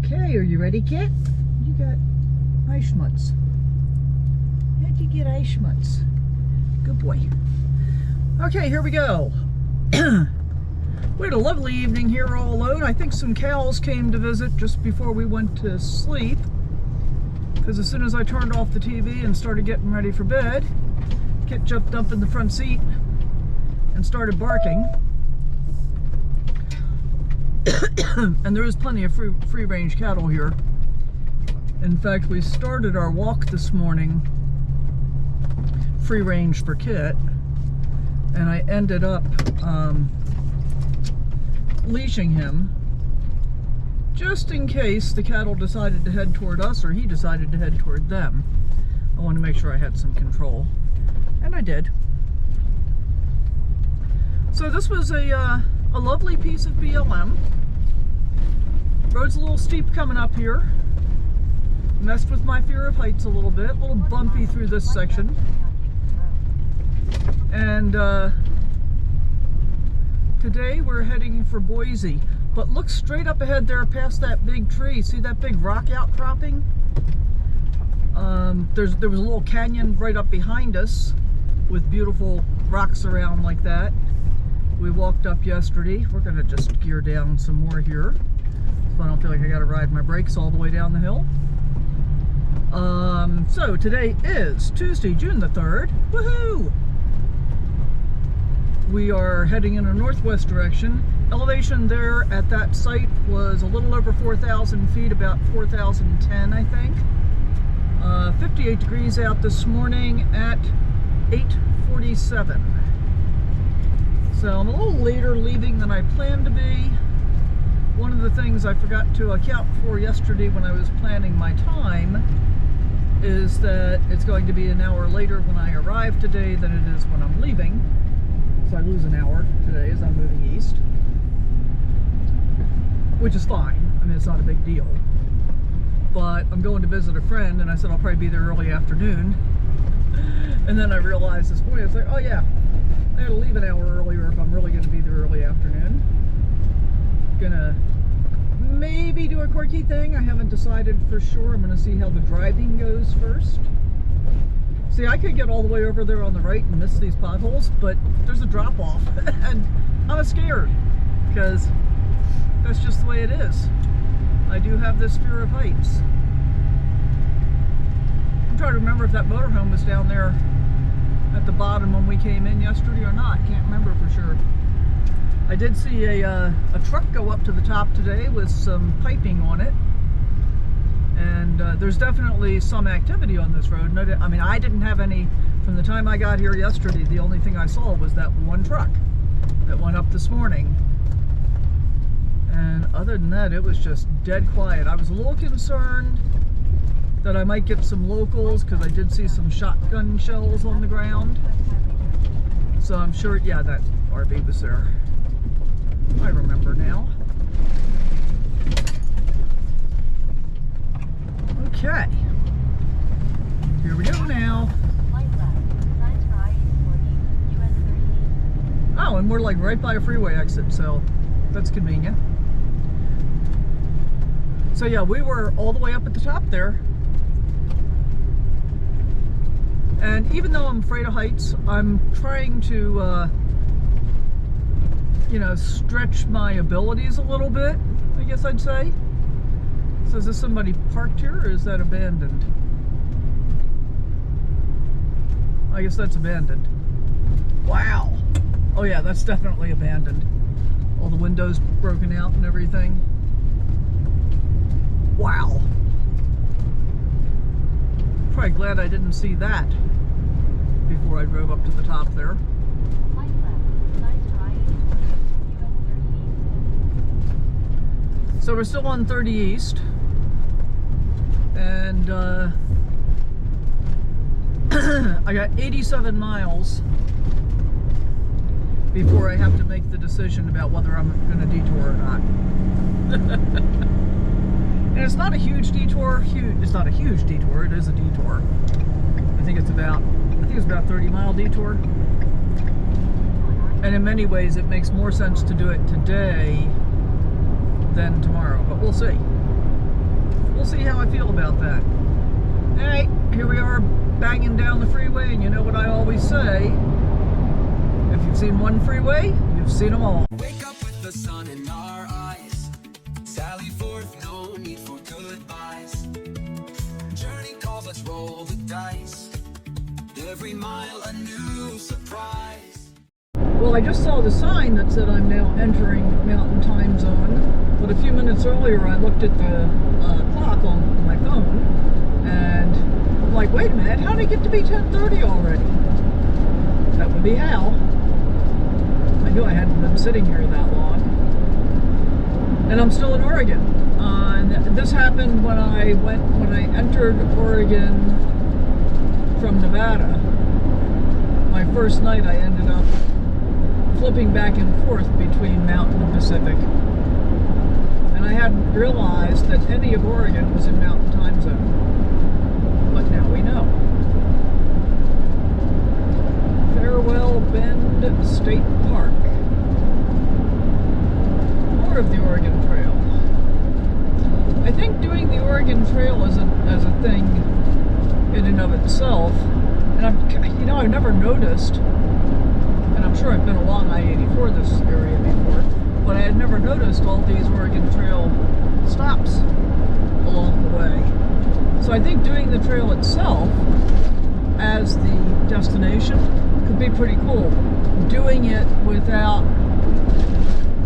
Okay, are you ready, kit? You got eye schmutz. How'd you get eye schmutz? Good boy. Okay, here we go. We had a lovely evening here all alone. I think some cows came to visit just before we went to sleep, because as soon as I turned off the TV and started getting ready for bed, Kit jumped up in the front seat and started barking. And there is plenty of free-range cattle here. In fact, we started our walk this morning free-range for Kit, and I ended up leashing him just in case the cattle decided to head toward us or he decided to head toward them. I wanted to make sure I had some control, and I did. So this was a lovely piece of BLM. Road's a little steep coming up here. Messed with my fear of heights a little bit. A little bumpy through this section. And today we're heading for Boise. But look straight up ahead there past that big tree. See that big rock outcropping? There was a little canyon right up behind us with beautiful rocks around like that. We walked up yesterday. We're gonna just gear down some more here, so I don't feel like I gotta ride my brakes all the way down the hill. So today is Tuesday, June the 3rd. Woohoo! We are heading in a northwest direction. Elevation there at that site was a little over 4,000 feet, about 4,010, I think. 58 degrees out this morning at 8:47. So I'm a little later leaving than I planned to be. One of the things I forgot to account for yesterday when I was planning my time is that it's going to be an hour later when I arrive today than it is when I'm leaving. So I lose an hour today as I'm moving east, which is fine. I mean, it's not a big deal. But I'm going to visit a friend, and I said I'll probably be there early afternoon. And then I realized this morning, I was like, oh yeah, I gotta leave an hour earlier if I'm really gonna be there early afternoon. Gonna maybe do a quirky thing. I haven't decided for sure. I'm gonna see how the driving goes first. See, I could get all the way over there on the right and miss these potholes, but there's a drop off and I'm scared because that's just the way it is. I do have this fear of heights. I'm trying to remember if that motorhome was down there at the bottom when we came in yesterday or not. Can't remember for sure. I did see a truck go up to the top today with some piping on it, and there's definitely some activity on this road. I mean, I didn't have any from the time I got here yesterday. The only thing I saw was that one truck that went up this morning, and other than that, it was just dead quiet. I was a little concerned that I might get some locals because I did see some shotgun shells on the ground. So I'm sure, yeah, that RV was there. I remember now. Okay. Here we go now. Oh, and we're like right by a freeway exit, so that's convenient. So yeah, we were all the way up at the top there. And even though I'm afraid of heights, I'm trying to, you know, stretch my abilities a little bit, I guess I'd say. So is this somebody parked here, or is that abandoned? I guess that's abandoned. Wow. Oh yeah, that's definitely abandoned. All the windows broken out and everything. Wow. Probably glad I didn't see that before I drove up to the top there. So we're still on 30 East, and I got 87 miles before I have to make the decision about whether I'm going to detour or not. And it's not a huge detour. It's not a huge detour. It is a detour. I think it's about 30-mile detour. And in many ways, it makes more sense to do it today than tomorrow, but we'll see. we'll see how I feel about that. Hey, here we are banging down the freeway, and you know what I always say, if you've seen one freeway, you've seen them all. Wake up with the sun in our eyes, sally forth, no need for goodbyes. Journey calls, let's roll the dice, every mile a new surprise. Well, I just saw the sign that said I'm now entering Mountain Time Zone, but a few minutes earlier I looked at the clock on my phone, and I'm like, wait a minute, how did it get to be 10:30 already? That would be how. I knew I hadn't been sitting here that long. And I'm still in Oregon. And this happened when I entered Oregon from Nevada. My first night I ended up flipping back and forth between Mountain and Pacific. And I hadn't realized that any of Oregon was in Mountain Time Zone. But now we know. Farewell Bend State Park. More of the Oregon Trail. I think doing the Oregon Trail as a thing in and of itself, and I've never noticed, and I'm sure I've been along I-84 this area before, but I had never noticed all these Oregon Trail stops along the way. So I think doing the trail itself as the destination could be pretty cool. Doing it without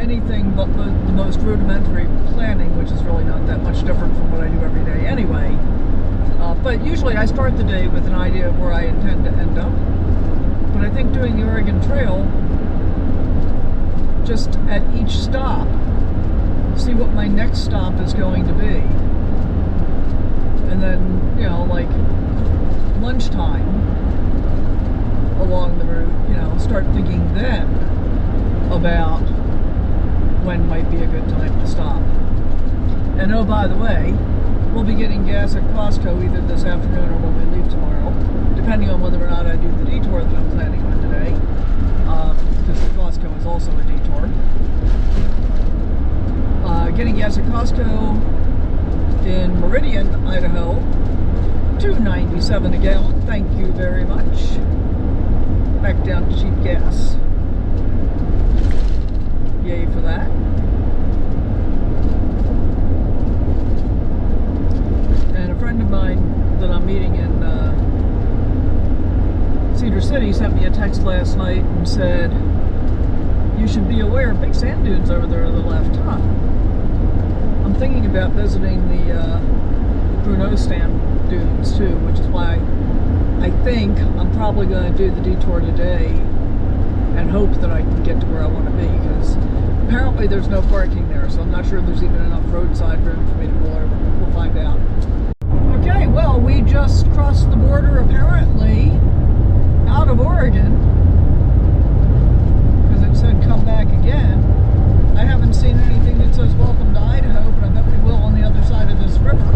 anything but the most rudimentary planning, which is really not that much different from what I do every day anyway. But usually I start the day with an idea of where I intend to end up. But I think doing the Oregon Trail, just at each stop, see what my next stop is going to be. And then, like lunchtime along the route, start thinking then about when might be a good time to stop. And oh, by the way, we'll be getting gas at Costco either this afternoon or when we leave tomorrow, depending on whether or not I do the detour that I'm planning on today, because the Costco is also a detour. Getting gas at Costco in Meridian, Idaho, $2.97 a gallon. Thank you very much. Back down to cheap gas. Yay for that. And a friend of mine that I'm meeting in Cedar City sent me a text last night and said, you should be aware of big sand dunes over there to the left, huh? I'm thinking about visiting the Bruneau Sand Dunes too, which is why I think I'm probably going to do the detour today and hope that I can get to where I want to be, because apparently there's no parking there, so I'm not sure there's even enough roadside room for me to pull over. We'll find out. Okay, well, we just crossed the border apparently out of Oregon, because it said come back again. I haven't seen anything that says welcome to Idaho, but I bet we will on the other side of this river.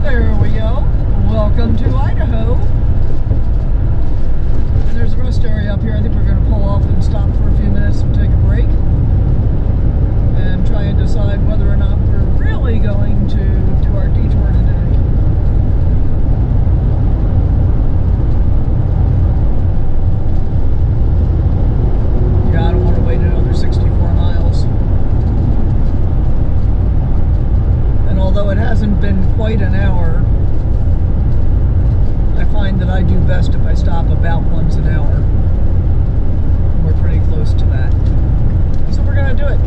There we go. Welcome to Idaho. And there's a rest area up here. I think we're going to pull off and stop for a few minutes and take a break and try and decide whether or not we're really going to do our detour today. Yeah, I don't want to wait another 64 miles. And although it hasn't been quite an hour, I find that I do best if I stop about once an hour. We're pretty close to that. So we're going to do it.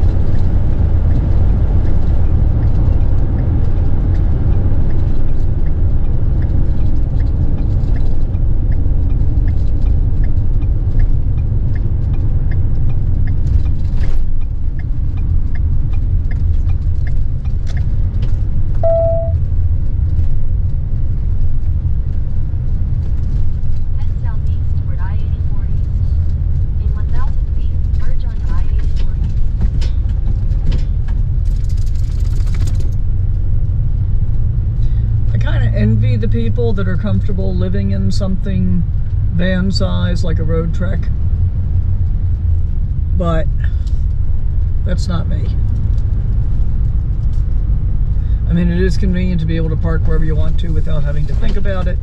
The people that are comfortable living in something van size like a road trek, but that's not me. mean, it is convenient to be able to park wherever you want to without having to think about it.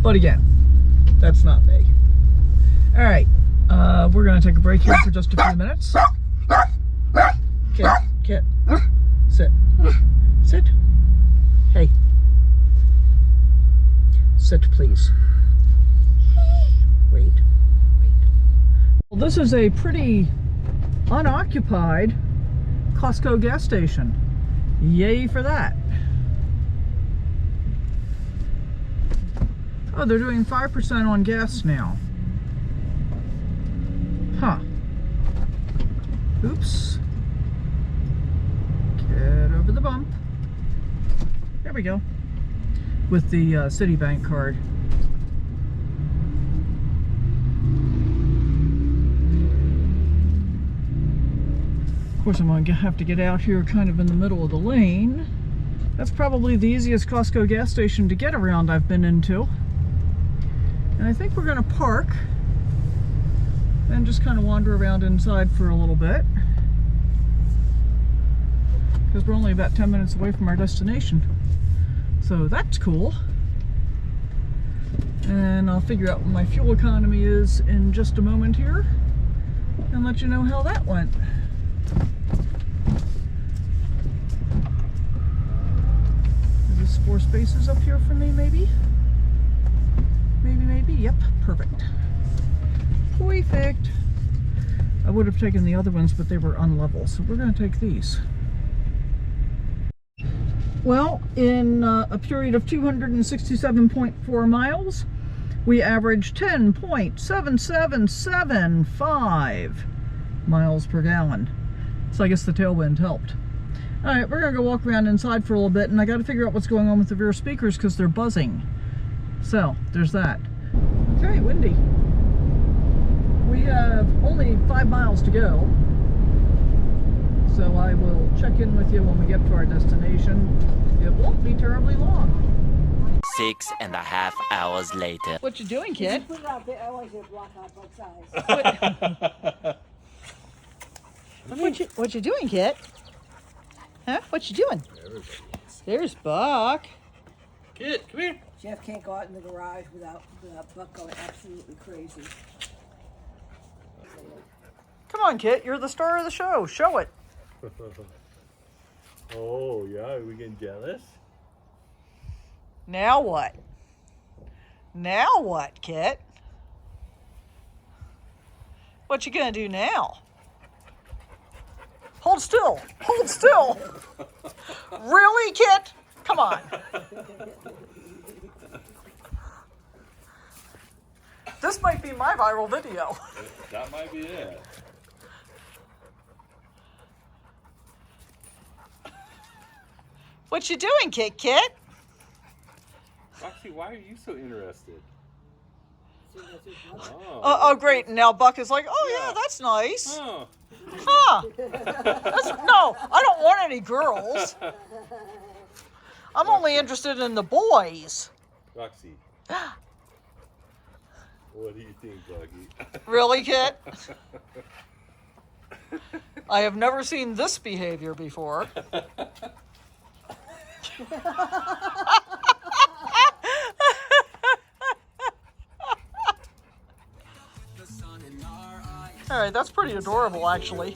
But again, that's not me. All right, we're going to take a break here for just a few minutes. Kit, sit. Sit. Hey. Sit, please. Wait. Well, this is a pretty unoccupied Costco gas station. Yay for that. Oh, they're doing 5% on gas now. Huh. Oops. Get over the bump. There we go. With the Citibank card. Of course, I'm going to have to get out here kind of in the middle of the lane. That's probably the easiest Costco gas station to get around I've been into. And I think we're going to park and just kind of wander around inside for a little bit, because we're only about 10 minutes away from our destination. So that's cool. And I'll figure out what my fuel economy is in just a moment here and let you know how that went. Is this 4 spaces up here for me, maybe? Maybe, yep, perfect. Perfect. I would have taken the other ones, but they were unlevel, so we're going to take these. Well, in a period of 267.4 miles, we averaged 10.7775 miles per gallon. So I guess the tailwind helped. All right, we're going to go walk around inside for a little bit, and I got to figure out what's going on with the rear speakers because they're buzzing. So there's that. Okay, windy. We have only 5 miles to go. So I will check in with you when we get to our destination. It won't be terribly long. 6.5 hours later. What you doing, kid? Put it out there. I like it block on both sides. What you doing, kid? Huh? What you doing? There's Buck. Kid, come here. Jeff can't go out in the garage without Buck going absolutely crazy. Come on, Kit. You're the star of the show. Show it. Oh, yeah, are we getting jealous? Now what? Now what, Kit? What you gonna do now? Hold still. Hold still. Really, Kit? Come on. This might be my viral video. That might be it. What you doing, Kit? Roxy, why are you so interested? Oh, great. And now Buck is like, oh, yeah, that's nice. Oh. Huh. No, I don't want any girls. I'm only interested in the boys. Roxy. What do you think, Doggy? Really, Kit? I have never seen this behavior before. All right, that's pretty adorable, actually.